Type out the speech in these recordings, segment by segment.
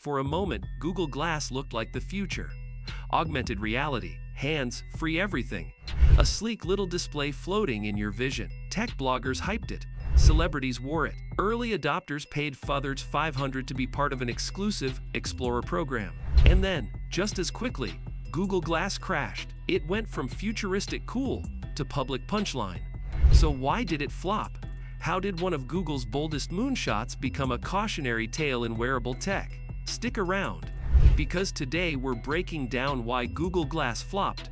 For a moment, Google Glass looked like the future. Augmented reality, hands-free everything. A sleek little display floating in your vision. Tech bloggers hyped it. Celebrities wore it. Early adopters paid $500 to be part of an exclusive Explorer program. And then, just as quickly, Google Glass crashed. It went from futuristic cool to public punchline. So why did it flop? How did one of Google's boldest moonshots become a cautionary tale in wearable tech? Stick around, because today we're breaking down why Google Glass flopped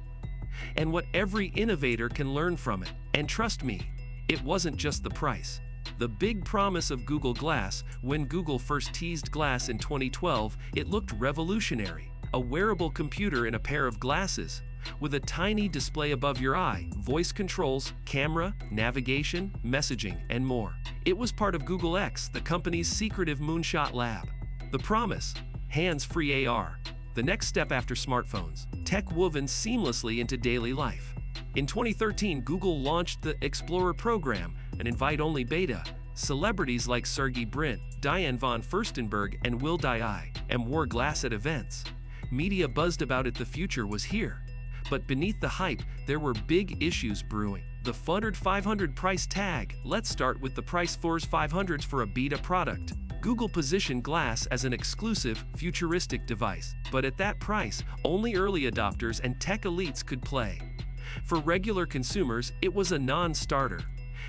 and what every innovator can learn from it. And trust me, it wasn't just the price. The big promise of Google Glass, when Google first teased Glass in 2012, it looked revolutionary. A wearable computer in a pair of glasses, with a tiny display above your eye, voice controls, camera, navigation, messaging, and more. It was part of Google X, the company's secretive moonshot lab. The promise: hands-free AR, the next step after smartphones, tech woven seamlessly into daily life. In 2013, Google launched the Explorer program, an invite-only beta. Celebrities like Sergey Brin, Diane von Furstenberg, and Will Dye wore Glass at events. Media buzzed about it. The future was here. But beneath the hype, there were big issues brewing. The $500 price tag. Let's start with the price. $500 for a beta product. Google positioned Glass as an exclusive, futuristic device. But at that price, only early adopters and tech elites could play. For regular consumers, it was a non-starter.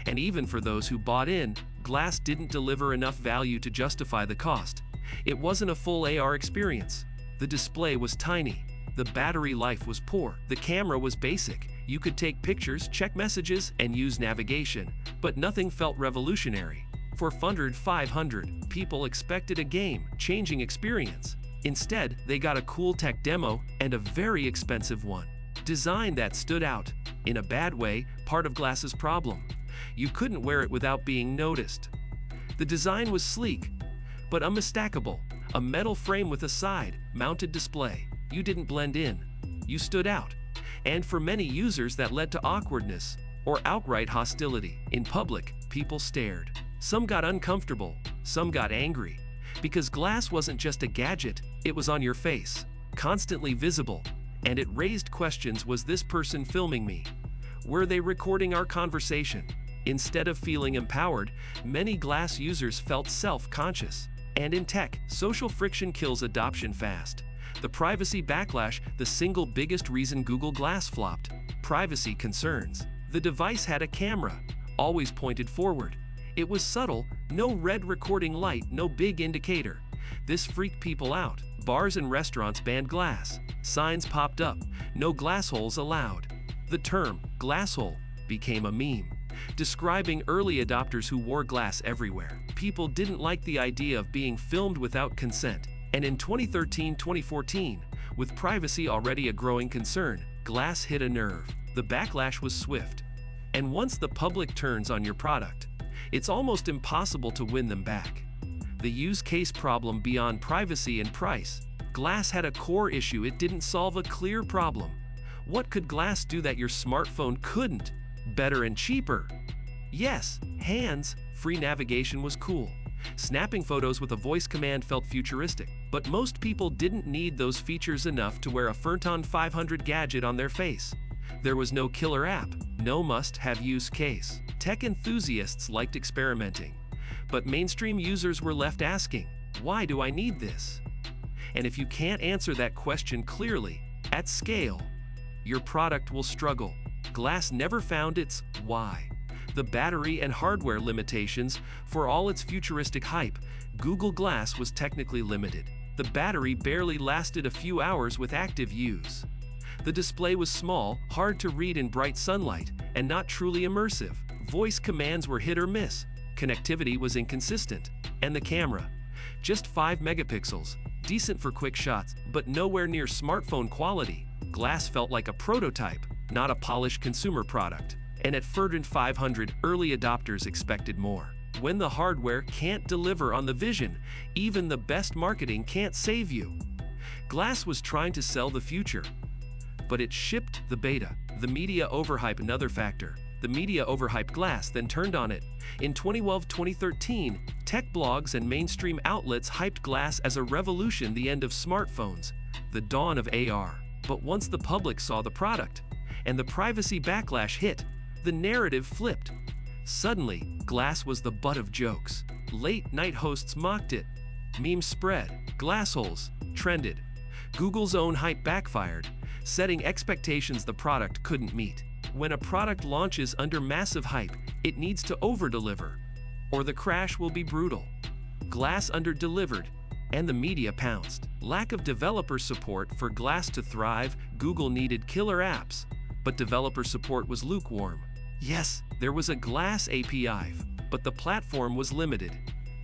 And even for those who bought in, Glass didn't deliver enough value to justify the cost. It wasn't a full AR experience. The display was tiny. The battery life was poor. The camera was basic. You could take pictures, check messages, and use navigation, but nothing felt revolutionary. For $500, people expected a game-changing experience. Instead, they got a cool tech demo and a very expensive one. Design that stood out. In a bad way, part of Glass's problem. You couldn't wear it without being noticed. The design was sleek, but unmistakable. A metal frame with a side-mounted display. You didn't blend in. You stood out. And for many users, that led to awkwardness or outright hostility. In public, people stared. Some got uncomfortable. Some got angry. Because Glass wasn't just a gadget, it was on your face, constantly visible. And it raised questions: was this person filming me? Were they recording our conversation? Instead of feeling empowered, many Glass users felt self-conscious. And in tech, social friction kills adoption fast. The privacy backlash, the single biggest reason Google Glass flopped. Privacy concerns. The device had a camera, always pointed forward. It was subtle, no red recording light, no big indicator. This freaked people out. Bars and restaurants banned Glass. Signs popped up, no glass holes allowed. The term, glasshole, became a meme, describing early adopters who wore Glass everywhere. People didn't like the idea of being filmed without consent. And in 2013-2014, with privacy already a growing concern, Glass hit a nerve. The backlash was swift. And once the public turns on your product, it's almost impossible to win them back. The use case problem beyond privacy and price. Glass had a core issue. It didn't solve a clear problem. What could Glass do that your smartphone couldn't? Better and cheaper. Yes, hands-free navigation was cool. Snapping photos with a voice command felt futuristic, but most people didn't need those features enough to wear a $500 gadget on their face. There was no killer app, no must-have use case. Tech enthusiasts liked experimenting, but mainstream users were left asking, why do I need this? And if you can't answer that question clearly, at scale, your product will struggle. Glass never found its why. The battery and hardware limitations. For all its futuristic hype, Google Glass was technically limited. The battery barely lasted a few hours with active use. The display was small, hard to read in bright sunlight, and not truly immersive. Voice commands were hit or miss. Connectivity was inconsistent. And the camera, just 5 megapixels, decent for quick shots, but nowhere near smartphone quality. Glass felt like a prototype, not a polished consumer product. And at $500, early adopters expected more. When the hardware can't deliver on the vision, even the best marketing can't save you. Glass was trying to sell the future, but it shipped the beta. The media overhype, another factor. the media overhyped glass, then turned on it. In 2012-2013, tech blogs and mainstream outlets hyped glass as a revolution, the end of smartphones, the dawn of AR. But once the public saw the product, and the privacy backlash hit, the narrative flipped. Suddenly, glass was the butt of jokes. Late-night hosts mocked it. Memes spread. Glass holes trended. Google's own hype backfired, setting expectations the product couldn't meet. When a product launches under massive hype, it needs to over-deliver, or the crash will be brutal. Glass under-delivered, and the media pounced. Lack of developer support. For Glass to thrive, Google needed killer apps, but developer support was lukewarm. Yes, there was a Glass API, but the platform was limited.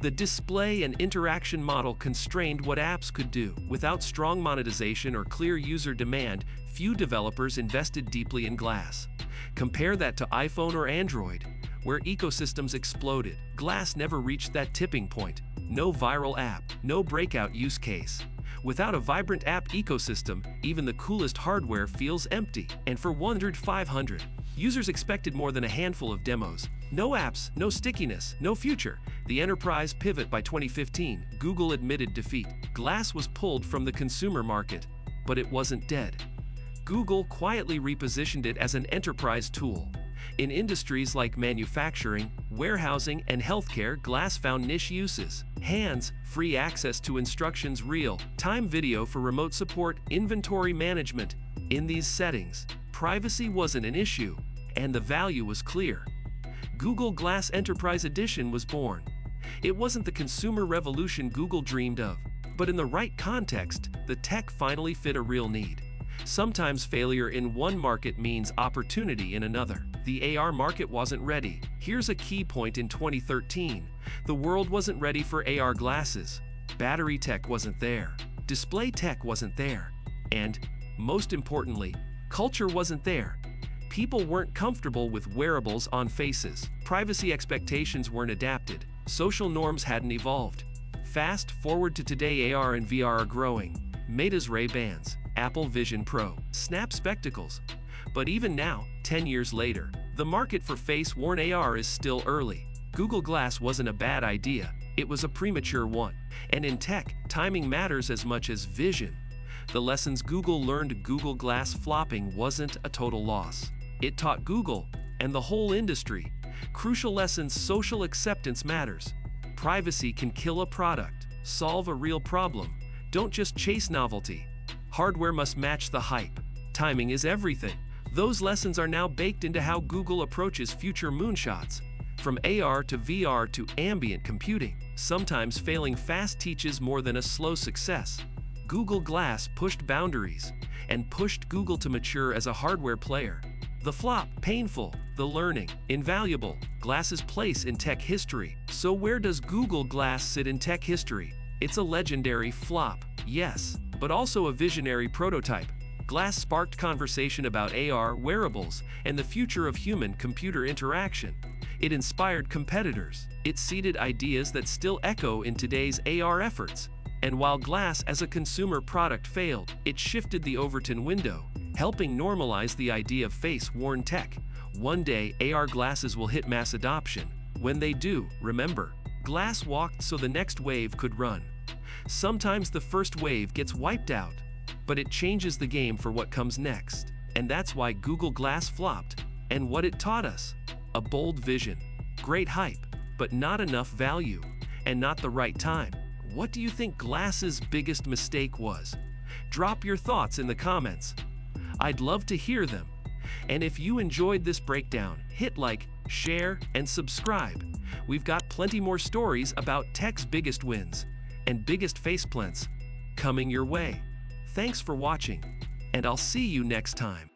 The display and interaction model constrained what apps could do. Without strong monetization or clear user demand, few developers invested deeply in Glass. Compare that to iPhone or Android, where ecosystems exploded. Glass never reached that tipping point. No viral app, no breakout use case. Without a vibrant app ecosystem, even the coolest hardware feels empty. And for 500, users expected more than a handful of demos. No apps, no stickiness, no future. The enterprise pivot. By 2015, Google admitted defeat. Glass was pulled from the consumer market, but it wasn't dead. Google quietly repositioned it as an enterprise tool. In industries like manufacturing, warehousing, and healthcare, Glass found niche uses. Hands-free access to instructions, real-time video for remote support, inventory management. In these settings, privacy wasn't an issue, and the value was clear. Google Glass Enterprise Edition was born. It wasn't the consumer revolution Google dreamed of, but in the right context, the tech finally fit a real need. Sometimes failure in one market means opportunity in another. The AR market wasn't ready. Here's a key point: in 2013, the world wasn't ready for AR glasses. Battery tech wasn't there. Display tech wasn't there. And, most importantly, culture wasn't there. People weren't comfortable with wearables on faces. Privacy expectations weren't adapted. Social norms hadn't evolved. Fast forward to today, AR and VR are growing. Meta's Ray-Bans, Apple Vision Pro, Snap spectacles. But even now, 10 years later, the market for face-worn AR is still early. Google Glass wasn't a bad idea, it was a premature one. And in tech, timing matters as much as vision. The lessons Google learned: Google Glass flopping wasn't a total loss. It taught Google, and the whole industry, crucial lessons. Social acceptance matters. Privacy can kill a product. Solve a real problem. Don't just chase novelty. Hardware must match the hype. Timing is everything. Those lessons are now baked into how Google approaches future moonshots. From AR to VR to ambient computing, sometimes failing fast teaches more than a slow success. Google Glass pushed boundaries and pushed Google to mature as a hardware player. The flop, painful; the learning, invaluable. Glass's place in tech history. So where does Google Glass sit in tech history? It's a legendary flop, yes, but also a visionary prototype. Glass sparked conversation about AR, wearables, and the future of human-computer interaction. It inspired competitors. It seeded ideas that still echo in today's AR efforts. And while Glass as a consumer product failed, it shifted the Overton window, helping normalize the idea of face-worn tech. One day, AR glasses will hit mass adoption. When they do, remember, Glass walked so the next wave could run. Sometimes the first wave gets wiped out, but it changes the game for what comes next. And that's why Google Glass flopped, and what it taught us: a bold vision, great hype, but not enough value, and not the right time. What do you think Glass's biggest mistake was? Drop your thoughts in the comments. I'd love to hear them. And if you enjoyed this breakdown, hit like, share, and subscribe. We've got plenty more stories about tech's biggest wins and biggest faceplants coming your way. Thanks for watching, and I'll see you next time.